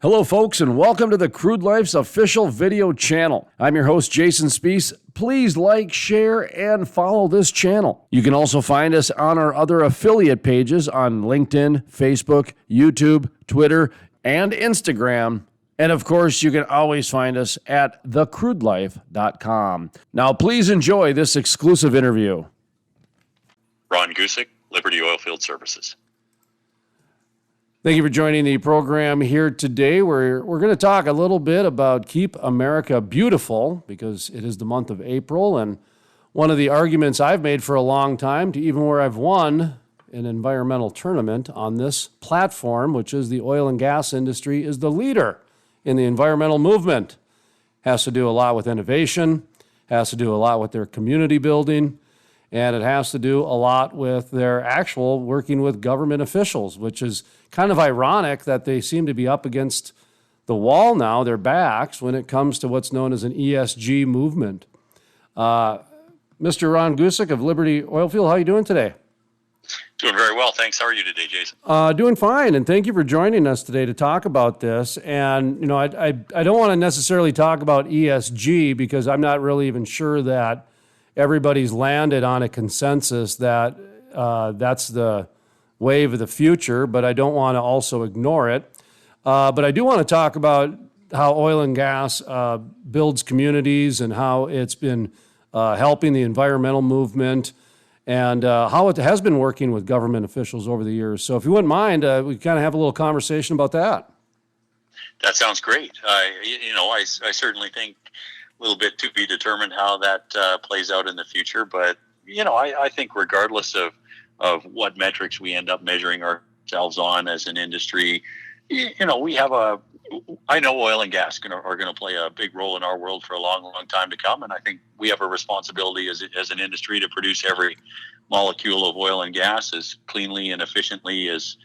Hello, folks, and welcome to the Crude Life's official video channel. I'm your host, Jason Spees. Please like, share, and follow this channel. You can also find us on our other affiliate pages on LinkedIn, Facebook, YouTube, Twitter, and Instagram. And of course, you can always find us at thecrudelife.com. Now, please enjoy this exclusive interview. Ron Gusek, Liberty Oilfield Services. Thank you for joining the program here today. We're going to talk a little bit about Keep America Beautiful because it is the month of April. And one of the arguments I've made for a long time, to even where I've won an environmental tournament on this platform, which is the oil and gas industry, is the leader in the environmental movement. Has to do a lot with innovation, has to do a lot with their community building, and it has to do a lot with their actual working with government officials, which is kind of ironic that they seem to be up against the wall now, their backs, when it comes to what's known as an ESG movement. Mr. Ron Gusek of Liberty Oilfield, how are you doing today? Doing very well, thanks. How are you today, Jason? Doing fine, and thank you for joining us today to talk about this. And, you know, I don't want to necessarily talk about ESG because I'm not really even sure that everybody's landed on a consensus that that's the wave of the future, but I don't want to also ignore it. But I do want to talk about how oil and gas builds communities and how it's been helping the environmental movement and how it has been working with government officials over the years. So if you wouldn't mind, we kind of have a little conversation about that. That sounds great. I certainly think a little bit to be determined how that plays out in the future. But, I think regardless of what metrics we end up measuring ourselves on as an industry, I know oil and gas are going to play a big role in our world for a long, long time to come. And I think we have a responsibility as an industry to produce every molecule of oil and gas as cleanly and efficiently as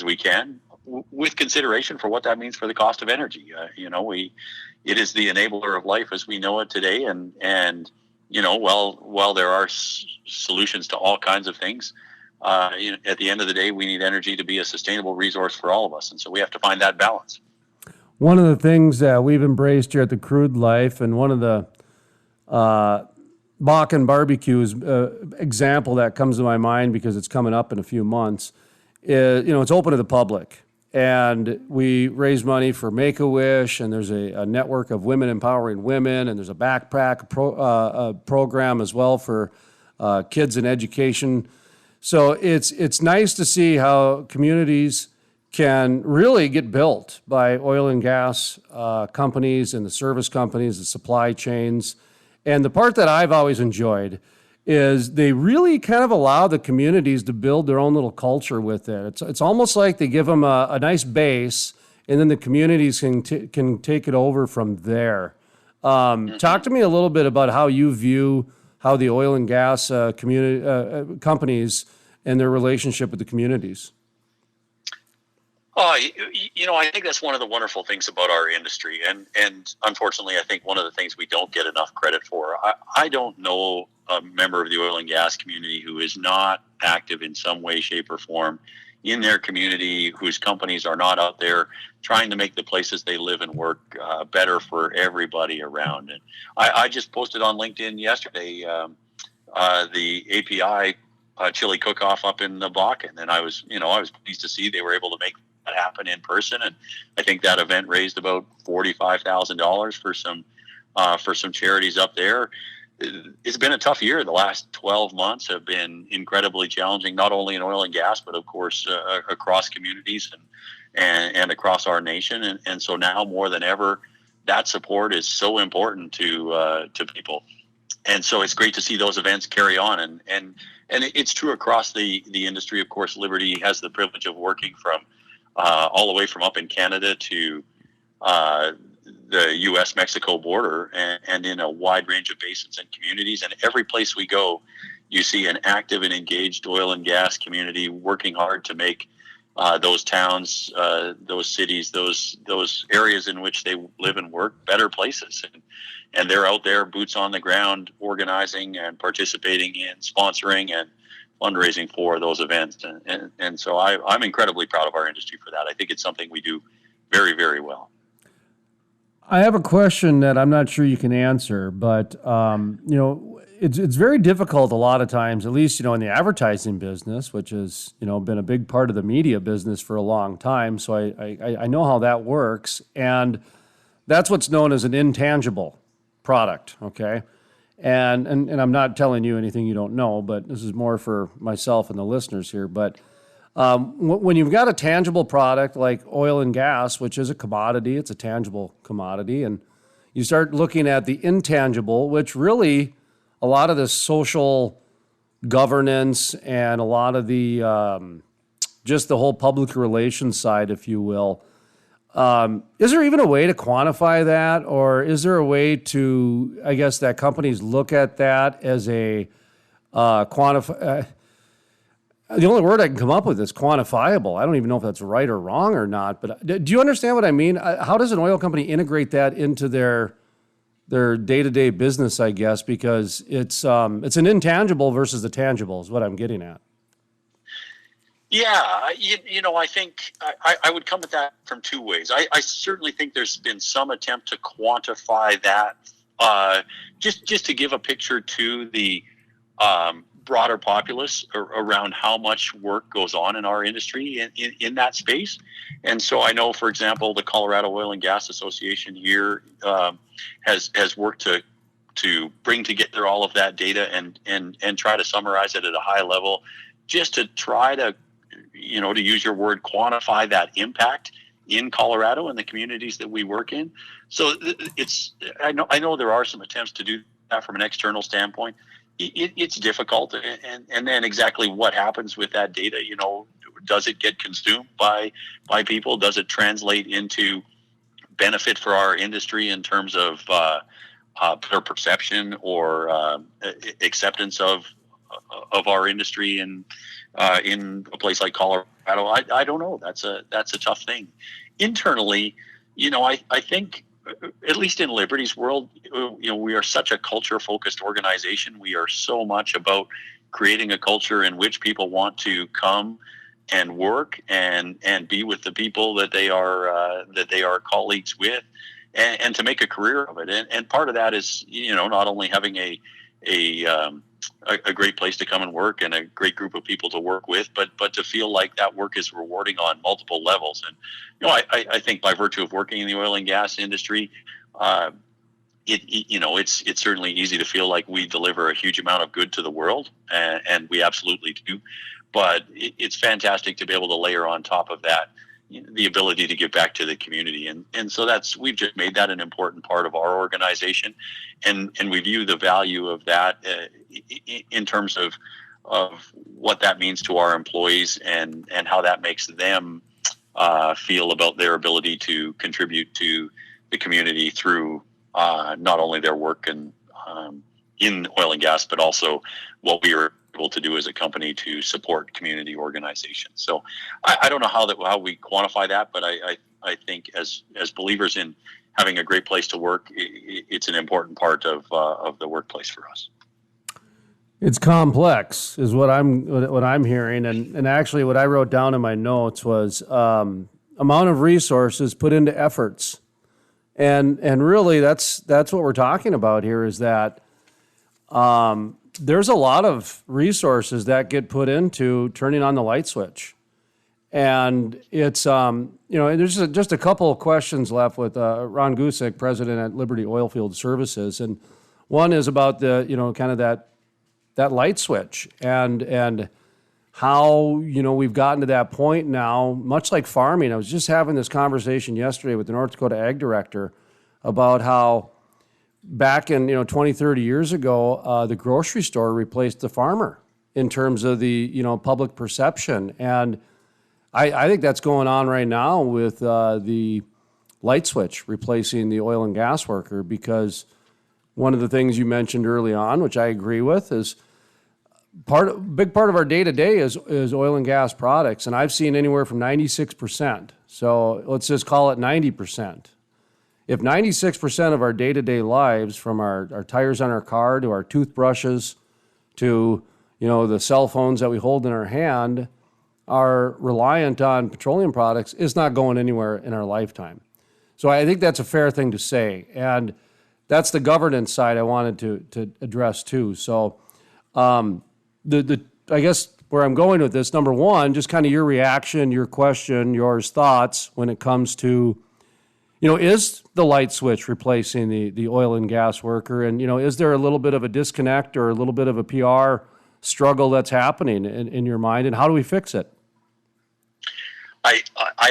we can, with consideration for what that means for the cost of energy. It is the enabler of life as we know it today. And while there are solutions to all kinds of things, at the end of the day, we need energy to be a sustainable resource for all of us. And so we have to find that balance. One of the things that we've embraced here at the Crude Life, and one of the Bakken barbecues example that comes to my mind because it's coming up in a few months, is, it's open to the public. And we raise money for Make-A-Wish, and there's a network of women empowering women, and there's a backpack program as well for kids in education. So it's nice to see how communities can really get built by oil and gas companies and the service companies, the supply chains. And the part that I've always enjoyed is they really kind of allow the communities to build their own little culture with it. It's almost like they give them a nice base, and then the communities can take it over from there. Talk to me a little bit about how you view how the oil and gas community companies and their relationship with the communities. I think that's one of the wonderful things about our industry. And unfortunately, I think one of the things we don't get enough credit for. I don't know a member of the oil and gas community who is not active in some way, shape, or form in their community, whose companies are not out there trying to make the places they live and work better for everybody around. And I just posted on LinkedIn yesterday the API chili cook-off up in the Bakken, and I was pleased to see they were able to make that happen in person. And I think that event raised about $45,000 for some charities up there. It's been a tough year. The last 12 months have been incredibly challenging, not only in oil and gas, but of course across communities and across our nation. And so now more than ever, that support is so important to people. And so it's great to see those events carry on. And it's true across the industry. Of course, Liberty has the privilege of working from all the way from up in Canada to the U.S.-Mexico border and in a wide range of basins and communities. And every place we go, you see an active and engaged oil and gas community working hard to make those towns, those cities, those areas in which they live and work better places. And they're out there, boots on the ground, organizing and participating in, sponsoring and fundraising for those events. And so I'm incredibly proud of our industry for that. I think it's something we do very, very well. I have a question that I'm not sure you can answer, but it's very difficult a lot of times, at least in the advertising business, which has been a big part of the media business for a long time. So I know how that works, and that's what's known as an intangible product. Okay, and I'm not telling you anything you don't know, but this is more for myself and the listeners here. But when you've got a tangible product like oil and gas, which is a commodity, it's a tangible commodity, and you start looking at the intangible, which really a lot of the social governance and a lot of the just the whole public relations side, if you will. Is there even a way to quantify that, or is there a way to, I guess, that companies look at that as a quantify? The only word I can come up with is quantifiable. I don't even know if that's right or wrong or not. But do you understand what I mean? How does an oil company integrate that into their day-to-day business, I guess, because it's an intangible versus the tangible is what I'm getting at. Yeah, I think I would come at that from two ways. I certainly think there's been some attempt to quantify that, just to give a picture to the broader populace around how much work goes on in our industry in that space. And so I know, for example, the Colorado Oil and Gas Association here has worked to bring together all of that data and try to summarize it at a high level, just to try to, to use your word, quantify that impact in Colorado and the communities that we work in. So I know there are some attempts to do that from an external standpoint. It's difficult, and then exactly what happens with that data, does it get consumed by people? Does it translate into benefit for our industry in terms of better perception or acceptance of our industry in a place like Colorado? I don't know. That's a tough thing. Internally, I think, at least in Liberty's world, we are such a culture-focused organization. We are so much about creating a culture in which people want to come and work and be with the people that they are colleagues with, and to make a career of it. And part of that is, not only having a great place to come and work and a great group of people to work with, but to feel like that work is rewarding on multiple levels. And I think by virtue of working in the oil and gas industry, it's certainly easy to feel like we deliver a huge amount of good to the world, and we absolutely do. But it's fantastic to be able to layer on top of that the ability to give back to the community. And so we've just made that an important part of our organization. And we view the value of that in terms of what that means to our employees and how that makes them feel about their ability to contribute to the community through not only their work in oil and gas, but also what we are able to do as a company to support community organizations. So I don't know how we quantify that, but I think as believers in having a great place to work, it's an important part of the workplace for us. It's complex, is what I'm hearing, and actually what I wrote down in my notes was amount of resources put into efforts, and really that's what we're talking about here. Is that there's a lot of resources that get put into turning on the light switch. And it's, there's just a couple of questions left with Ron Gusek, president at Liberty Oilfield Services. And one is about the, kind of that light switch and how, we've gotten to that point now, much like farming. I was just having this conversation yesterday with the North Dakota Ag Director about how back in 20, 30 years ago, the grocery store replaced the farmer in terms of the public perception. And I think that's going on right now with the light switch replacing the oil and gas worker, because one of the things you mentioned early on, which I agree with, is big part of our day-to-day is oil and gas products. And I've seen anywhere from 96%. So let's just call it 90%. If 96% of our day-to-day lives, from our tires on our car to our toothbrushes to, the cell phones that we hold in our hand, are reliant on petroleum products is not going anywhere in our lifetime. So I think that's a fair thing to say. And that's the governance side I wanted to address too. So I guess where I'm going with this, number one, just kind of your reaction, your question, your thoughts when it comes to, is the light switch replacing the oil and gas worker? And, is there a little bit of a disconnect or a little bit of a PR struggle that's happening in your mind? And how do we fix it? I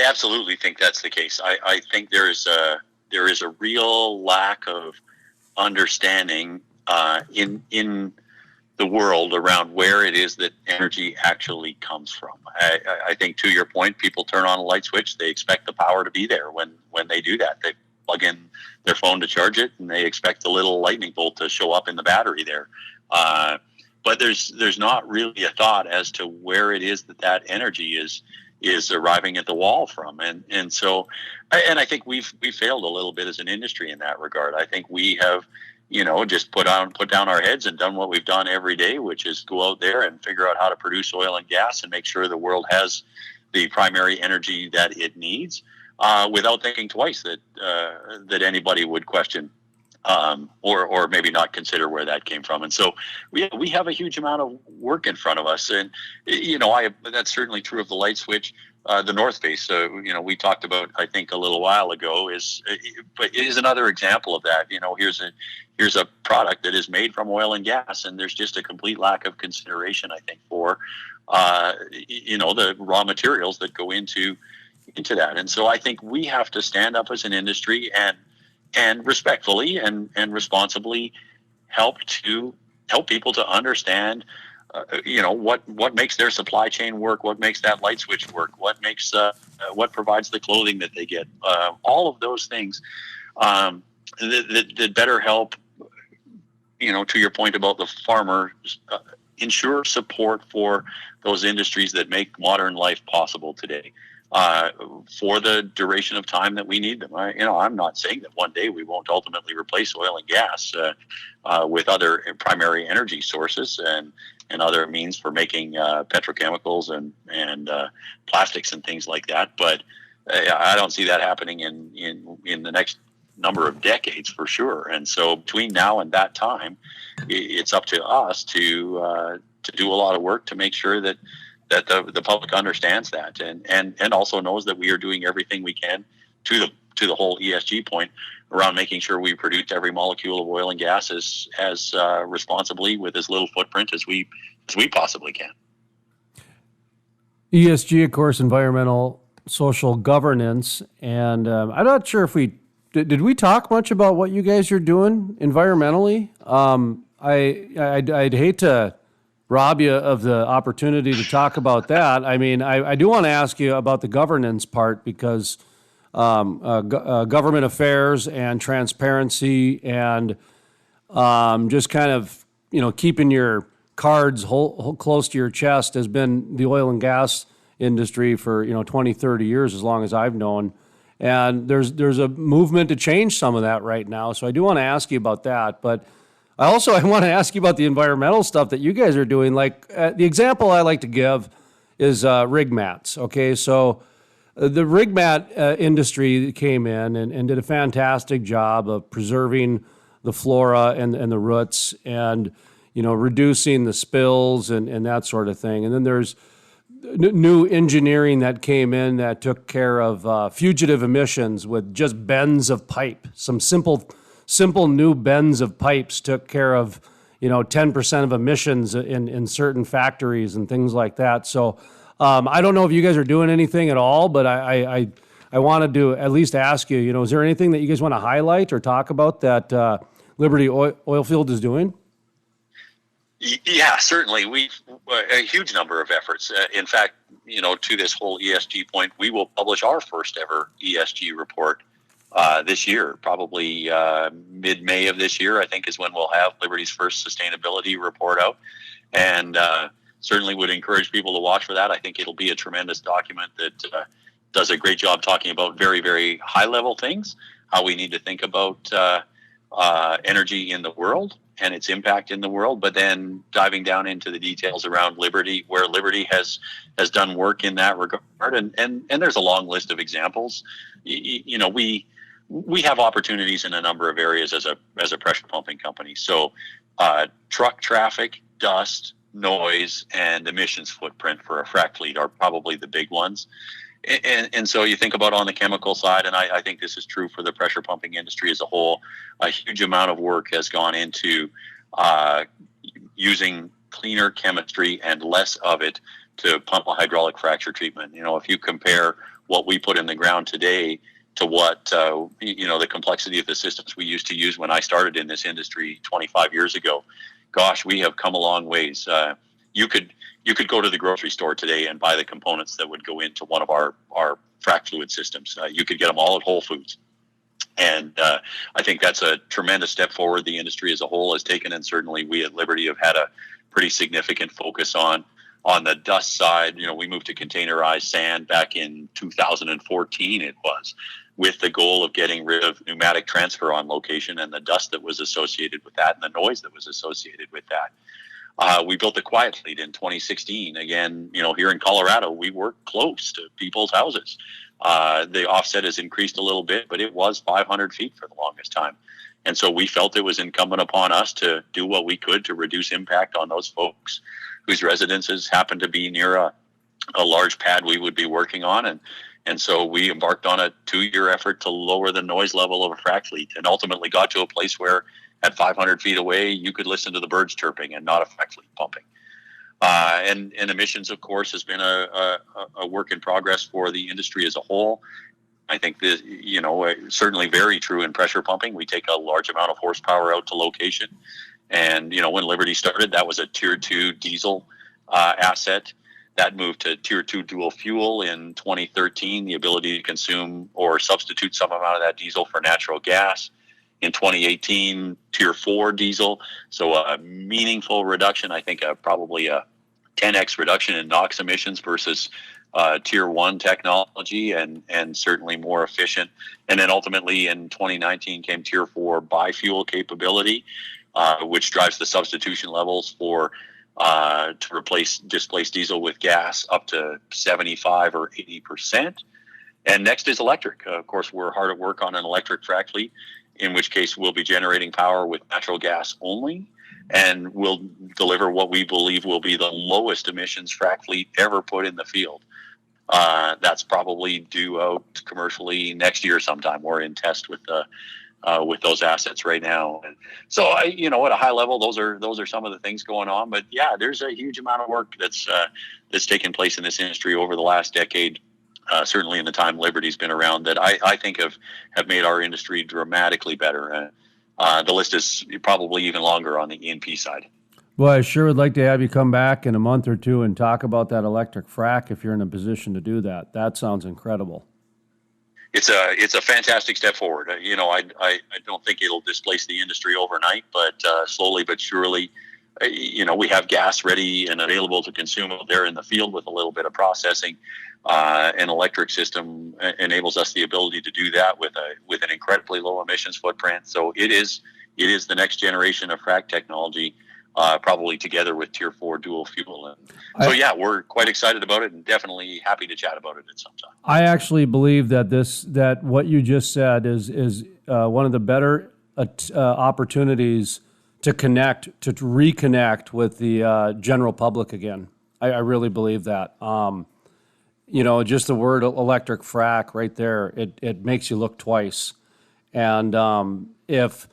absolutely think that's the case. I think there is a real lack of understanding in the world around where it is that energy actually comes from. I think, to your point, people turn on a light switch. They expect the power to be there when they do that. They plug in their phone to charge it, and they expect the little lightning bolt to show up in the battery there. But there's not really a thought as to where it is that energy is arriving at the wall from. And so I think we've failed a little bit as an industry in that regard. I think we have just put down our heads and done what we've done every day, which is go out there and figure out how to produce oil and gas and make sure the world has the primary energy that it needs, without thinking twice that anybody would question or maybe not consider where that came from. And so we have a huge amount of work in front of us. And, that's certainly true of the light switch. The North Face, we talked about, I think, a little while ago, is another example of that. Here's a product that is made from oil and gas, and there's just a complete lack of consideration, I think, for the raw materials that go into that. And so I think we have to stand up as an industry and respectfully and responsibly help people to understand what makes their supply chain work, what makes that light switch work, what provides the clothing that they get, all of those things that better help, to your point about the farmer, ensure support for those industries that make modern life possible today, for the duration of time that we need them. I'm not saying that one day we won't ultimately replace oil and gas with other primary energy sources and other means for making petrochemicals and plastics and things like that. But I don't see that happening in the next number of decades for sure. And so between now and that time, it's up to us to do a lot of work to make sure that the public understands that and also knows that we are doing everything we can to the whole ESG point around making sure we produce every molecule of oil and gas as responsibly with as little footprint as we possibly can. ESG, of course, environmental, social governance, and I'm not sure if did we talk much about what you guys are doing environmentally. I'd hate to rob you of the opportunity to talk about that. I mean, I do want to ask you about the governance part because government affairs and transparency and just kind of, keeping your cards close to your chest has been the oil and gas industry for, 20, 30 years, as long as I've known. And there's a movement to change some of that right now. So I do want to ask you about that. But I want to ask you about the environmental stuff that you guys are doing. Like the example I like to give is rig mats. Okay, so the rig mat industry came in and did a fantastic job of preserving the flora and the roots and, reducing the spills and that sort of thing. And then there's new engineering that came in that took care of fugitive emissions with just bends of pipe. Some simple new bends of pipes took care of 10% of emissions in certain factories and things like that. So I don't know if you guys are doing anything at all, but I wanted to at least ask you, is there anything that you guys want to highlight or talk about that Liberty Oilfield is doing? Yeah, certainly. We've a huge number of efforts. In fact, to this whole ESG point, we will publish our first ever ESG report this year, probably mid-May of this year, I think is when we'll have Liberty's first sustainability report out. And certainly would encourage people to watch for that. I think it'll be a tremendous document that does a great job talking about very, very high-level things, how we need to think about energy in the world and its impact in the world, but then diving down into the details around Liberty, where Liberty has done work in that regard, and there's a long list of examples. We have opportunities in a number of areas as a pressure pumping company. So truck traffic, dust, noise, and emissions footprint for a frac fleet are probably the big ones. And so you think about on the chemical side, and I think this is true for the pressure pumping industry as a whole, a huge amount of work has gone into using cleaner chemistry and less of it to pump a hydraulic fracture treatment. If you compare what we put in the ground today to what, the complexity of the systems we used to use when I started in this industry 25 years ago, gosh, we have come a long ways. You could go to the grocery store today and buy the components that would go into one of our frac fluid systems. You could get them all at Whole Foods. And I think that's a tremendous step forward the industry as a whole has taken, and certainly we at Liberty have had a pretty significant focus on the dust side. We moved to containerized sand back in 2014, it was, with the goal of getting rid of pneumatic transfer on location and the dust that was associated with that and the noise that was associated with that. We built a quiet fleet in 2016. Again, here in Colorado, we work close to people's houses. The offset has increased a little bit, but it was 500 feet for the longest time. And so we felt it was incumbent upon us to do what we could to reduce impact on those folks whose residences happened to be near a large pad we would be working on. And so we embarked on a 2-year effort to lower the noise level of a frac fleet, and ultimately got to a place where at 500 feet away, you could listen to the birds chirping and not a frac fleet pumping. And emissions, of course, has been a work in progress for the industry as a whole. I think this, certainly very true in pressure pumping. We take a large amount of horsepower out to location. And, when Liberty started, that was a Tier 2 diesel asset. That moved to Tier 2 dual fuel in 2013, the ability to consume or substitute some amount of that diesel for natural gas. In 2018, Tier 4 diesel. So a meaningful reduction, I think probably a 10x reduction in NOx emissions versus Tier 1 technology, and certainly more efficient. And then ultimately in 2019 came Tier 4 biofuel capability, which drives the substitution levels for to displace diesel with gas up to 75 or 80%. And next is electric. Of course, we're hard at work on an electric frac fleet, in which case we'll be generating power with natural gas only, and we'll deliver what we believe will be the lowest emissions frac fleet ever put in the field. That's probably due out commercially next year sometime. We're in test with those assets right now. And so, at a high level, those are some of the things going on. But yeah, there's a huge amount of work that's taken place in this industry over the last decade. Certainly in the time Liberty's been around, that I think have made our industry dramatically better. The list is probably even longer on the E&P side. Well, I sure would like to have you come back in a month or two and talk about that electric frac if you're in a position to do that. That sounds incredible. It's a fantastic step forward. I don't think it'll displace the industry overnight, but slowly but surely, we have gas ready and available to consume out there in the field with a little bit of processing. An electric system enables us the ability to do that with an incredibly low emissions footprint. So it is the next generation of frac technology, probably together with Tier 4 dual fuel. And so yeah, we're quite excited about it and definitely happy to chat about it at some time. I actually believe that what you just said is one of the better opportunities to reconnect with the general public again. I really believe that. Just the word electric frac right there, it makes you look twice. And if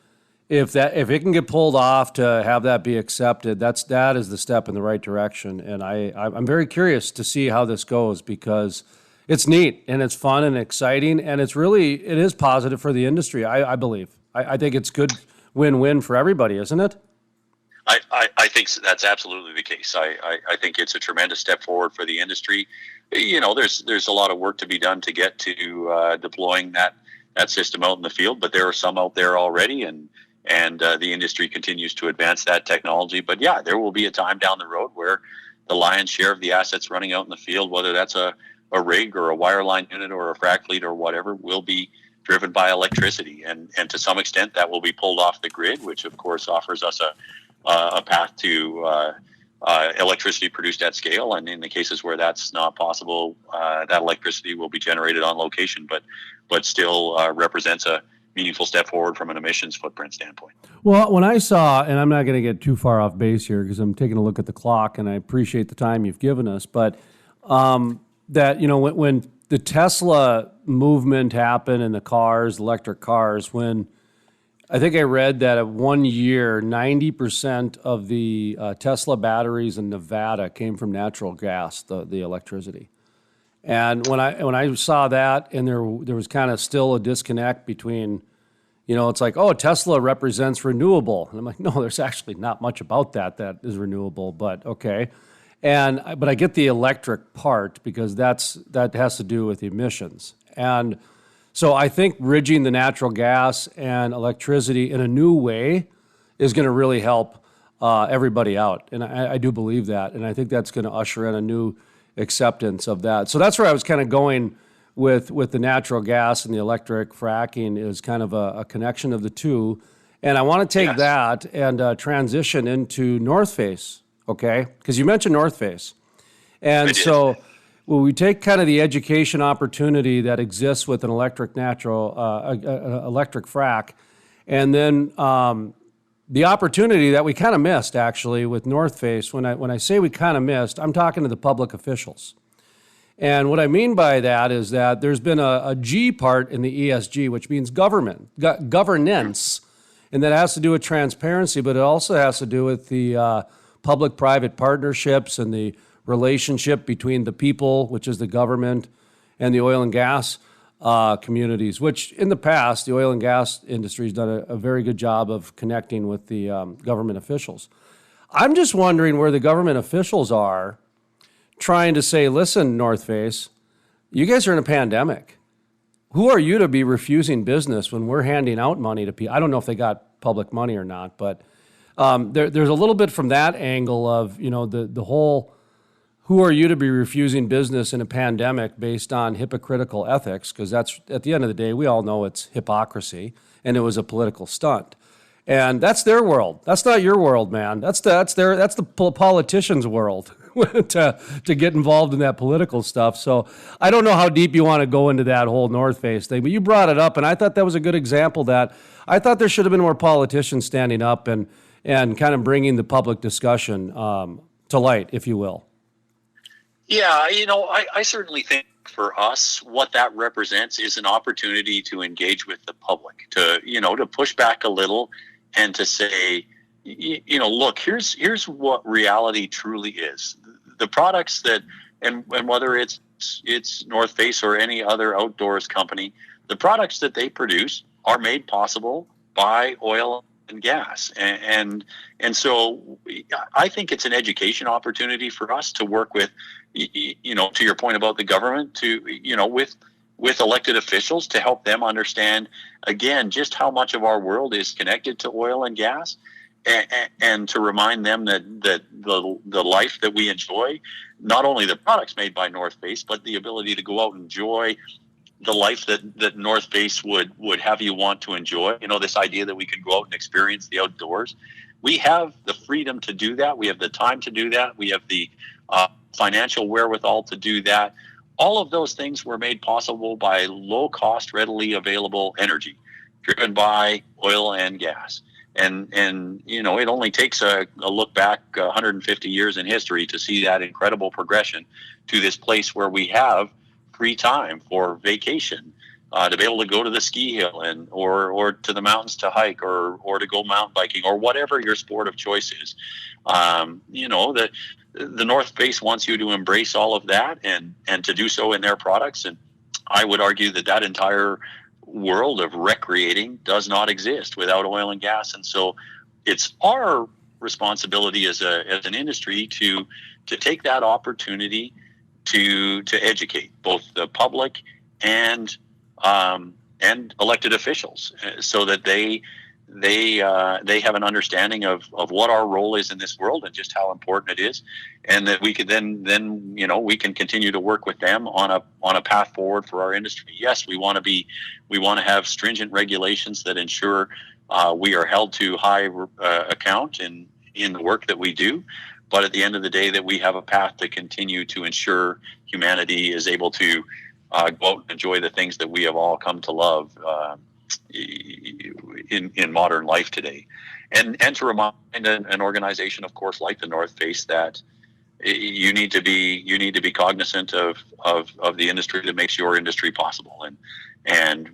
it can get pulled off to have that be accepted, that is the step in the right direction. And I'm very curious to see how this goes, because it's neat and it's fun and exciting, and it is positive for the industry. I believe. I think it's good win-win for everybody, isn't it? I think that's absolutely the case. I think it's a tremendous step forward for the industry. There's a lot of work to be done to get to deploying that system out in the field, but there are some out there already, and the industry continues to advance that technology. But yeah, there will be a time down the road where the lion's share of the assets running out in the field, whether that's a rig or a wireline unit or a frac fleet or whatever, will be driven by electricity, and to some extent that will be pulled off the grid, which of course offers us a path to electricity produced at scale. And in the cases where that's not possible, that electricity will be generated on location, but still represents a meaningful step forward from an emissions footprint standpoint. Well, when I saw, and I'm not going to get too far off base here because I'm taking a look at the clock, and I appreciate the time you've given us, but that, when the Tesla movement happened and the cars, electric cars, when I think I read that at 1 year, 90% of the Tesla batteries in Nevada came from natural gas, the electricity. And when I saw that, and there was kind of still a disconnect between, it's like, oh, Tesla represents renewable. And I'm like, no, there's actually not much about that is renewable, but okay. But I get the electric part because that has to do with emissions. And so I think bridging the natural gas and electricity in a new way is going to really help everybody out. And I do believe that. And I think that's going to usher in a new acceptance of that. So that's where I was kind of going with the natural gas and the electric fracking, is kind of a connection of the two. And I want to take that and transition into North Face, okay? Because you mentioned North Face. And so when we take kind of the education opportunity that exists with an electric frac, and then the opportunity that we kind of missed, actually, with North Face. When I say we kind of missed, I'm talking to the public officials. And what I mean by that is that there's been a G part in the ESG, which means governance, and that has to do with transparency, but it also has to do with the public-private partnerships and the relationship between the people, which is the government, and the oil and gas communities, which in the past, the oil and gas industry has done a very good job of connecting with the government officials. I'm just wondering where the government officials are trying to say, listen, North Face, you guys are in a pandemic. Who are you to be refusing business when we're handing out money to people? I don't know if they got public money or not, but there's a little bit from that angle of, the whole, who are you to be refusing business in a pandemic based on hypocritical ethics? Because that's, at the end of the day, we all know it's hypocrisy, and it was a political stunt. And that's their world. That's not your world, man. That's the politicians' world to get involved in that political stuff. So I don't know how deep you want to go into that whole North Face thing, but you brought it up, and I thought that was a good example that I thought there should have been more politicians standing up and kind of bringing the public discussion to light, if you will. Yeah, I certainly think for us, what that represents is an opportunity to engage with the public, to push back a little and to say, look, here's what reality truly is. The products that, and whether it's North Face or any other outdoors company, the products that they produce are made possible by oil and gas. And so I think it's an education opportunity for us to work with, to your point about the government, with elected officials to help them understand, again, just how much of our world is connected to oil and gas, and to remind them that the life that we enjoy, not only the products made by North Face, but the ability to go out and enjoy the life that North Face would have you want to enjoy. This idea that we could go out and experience the outdoors. We have the freedom to do that. We have the time to do that. We have the financial wherewithal to do that. All of those things were made possible by low-cost, readily available energy, driven by oil and gas. And it only takes a look back 150 years in history to see that incredible progression to this place where we have free time for vacation, to be able to go to the ski hill or to the mountains to hike or to go mountain biking or whatever your sport of choice is. The North Face wants you to embrace all of that and to do so in their products. And I would argue that entire world of recreating does not exist without oil and gas. And so it's our responsibility as an industry to take that opportunity to educate both the public and elected officials, so that they they have an understanding of what our role is in this world and just how important it is, and that we could then we can continue to work with them on a path forward for our industry. Yes, we want to have stringent regulations that ensure we are held to high account in the work that we do, but at the end of the day, that we have a path to continue to ensure humanity is able to go out and enjoy the things that we have all come to love in modern life today, and to remind an organization, of course, like the North Face, that you need to be cognizant of the industry that makes your industry possible, and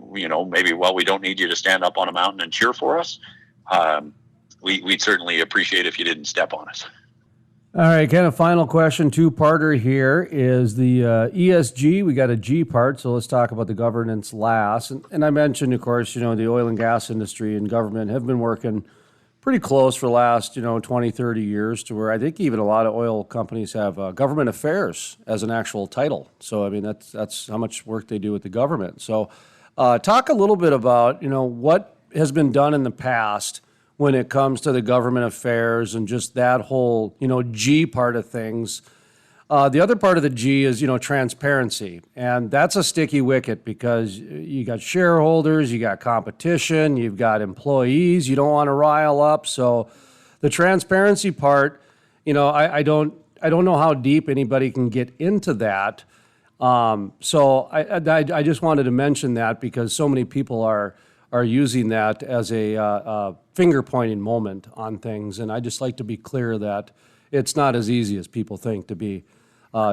maybe while we don't need you to stand up on a mountain and cheer for us, we'd certainly appreciate if you didn't step on us. All right, kind of final question, two-parter here, is the ESG. We got a G part, so let's talk about the governance last. And I mentioned, of course, the oil and gas industry and government have been working pretty close for the last, 20, 30 years, to where I think even a lot of oil companies have government affairs as an actual title. So, I mean, that's how much work they do with the government. So talk a little bit about, what has been done in the past when it comes to the government affairs and just that whole, G part of things. The other part of the G is, transparency. And that's a sticky wicket because you got shareholders, you got competition, you've got employees you don't want to rile up. So the transparency part, I don't know how deep anybody can get into that. So I just wanted to mention that because so many people are using that as a finger-pointing moment on things. And I just like to be clear that it's not as easy as people think to be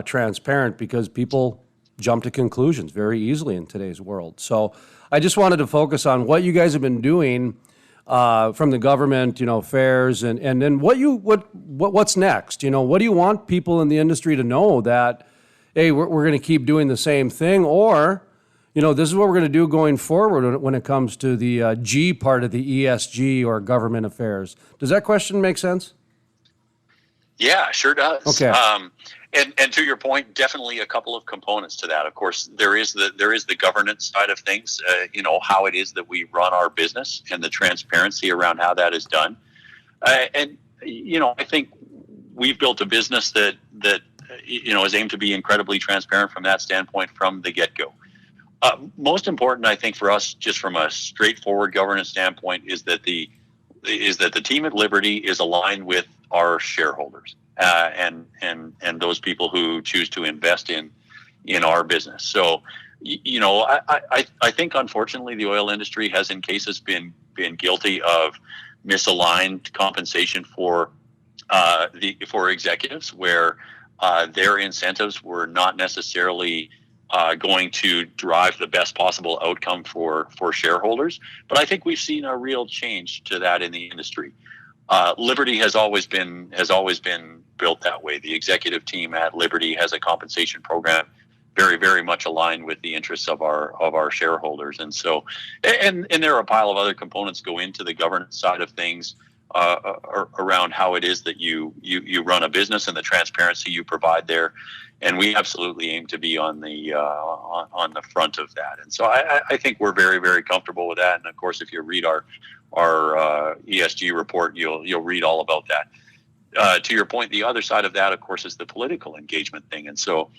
transparent, because people jump to conclusions very easily in today's world. So I just wanted to focus on what you guys have been doing from the government, affairs, and then what's next? What do you want people in the industry to know, that, hey, we're going to keep doing the same thing, or this is what we're going to do going forward when it comes to the G part of the ESG or government affairs. Does that question make sense? Yeah, sure does. Okay. And to your point, definitely a couple of components to that. Of course, there is the governance side of things. How it is that we run our business and the transparency around how that is done. I think we've built a business that is aimed to be incredibly transparent from that standpoint from the get-go. Most important, I think, for us, just from a straightforward governance standpoint, is that the team at Liberty is aligned with our shareholders and those people who choose to invest in our business. So, I think, unfortunately, the oil industry has in cases been guilty of misaligned compensation for executives, where their incentives were not necessarily going to drive the best possible outcome for shareholders. But I think we've seen a real change to that in the industry. Liberty has always been built that way. The executive team at Liberty has a compensation program very, very much aligned with the interests of our shareholders. And so, and there are a pile of other components go into the governance side of things around how it is that you run a business and the transparency you provide there. And we absolutely aim to be on the front of that. And so I think we're very, very comfortable with that. And of course, if you read our ESG report, you'll read all about that. To your point, the other side of that, of course, is the political engagement thing. And so,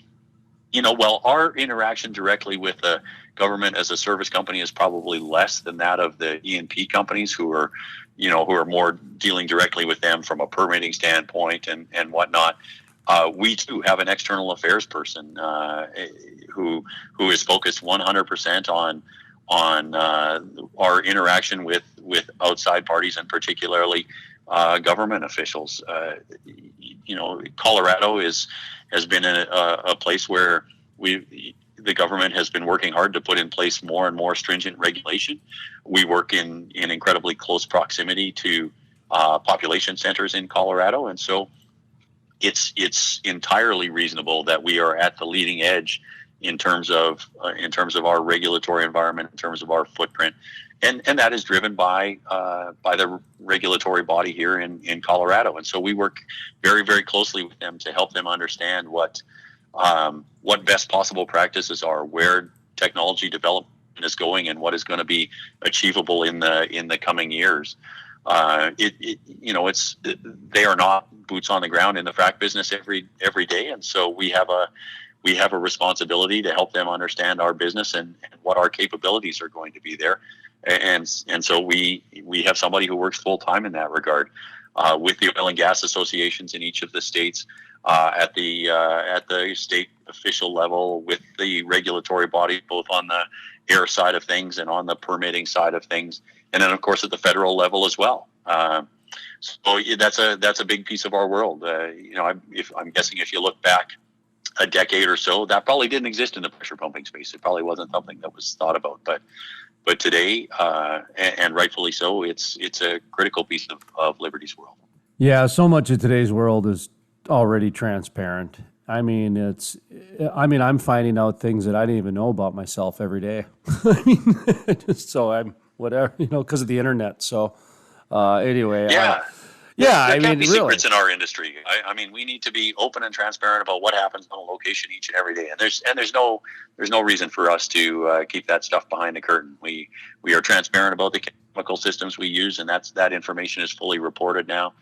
while our interaction directly with the government as a service company is probably less than that of the E&P companies who are more dealing directly with them from a permitting standpoint and whatnot. We too have an external affairs person who is focused 100% on our interaction with outside parties, and particularly government officials. Colorado has been a place where the government has been working hard to put in place more and more stringent regulation. We work in incredibly close proximity to population centers in Colorado, and so it's entirely reasonable that we are at the leading edge in terms of our regulatory environment, in terms of our footprint, and that is driven by the regulatory body here in Colorado. And so we work very, very closely with them to help them understand what best possible practices are, where technology development is going and what is going to be achievable in the coming years. They are not boots on the ground in the frac business every day, and so we have a responsibility to help them understand our business and what our capabilities are going to be there, and so we have somebody who works full time in that regard with the oil and gas associations in each of the states, at the state official level, with the regulatory body, both on the air side of things and on the permitting side of things, and then of course at the federal level as well. So that's a big piece of our world. I'm guessing if you look back a decade or so, that probably didn't exist in the pressure pumping space. It probably wasn't something that was thought about, but today, and rightfully so, it's a critical piece of Liberty's world. Yeah, so much of today's world is already transparent. I'm finding out things that I didn't even know about myself every day. So I'm whatever, because of the internet. So anyway. Yeah. There can't be secrets really in our industry. We need to be open and transparent about what happens on a location each and every day. And there's no reason for us to keep that stuff behind the curtain. We are transparent about the chemical systems we use, and that information is fully reported now.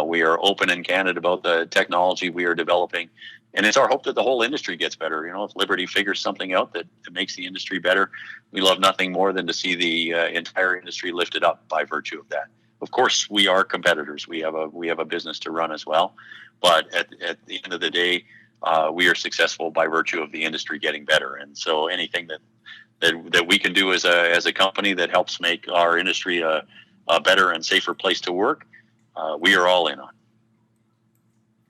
We are open and candid about the technology we are developing. And it's our hope that the whole industry gets better. If Liberty figures something out that makes the industry better, we love nothing more than to see the entire industry lifted up by virtue of that. Of course, we are competitors. We have a business to run as well. But at the end of the day, we are successful by virtue of the industry getting better. And so anything that we can do as a company that helps make our industry a better and safer place to work, we are all in on.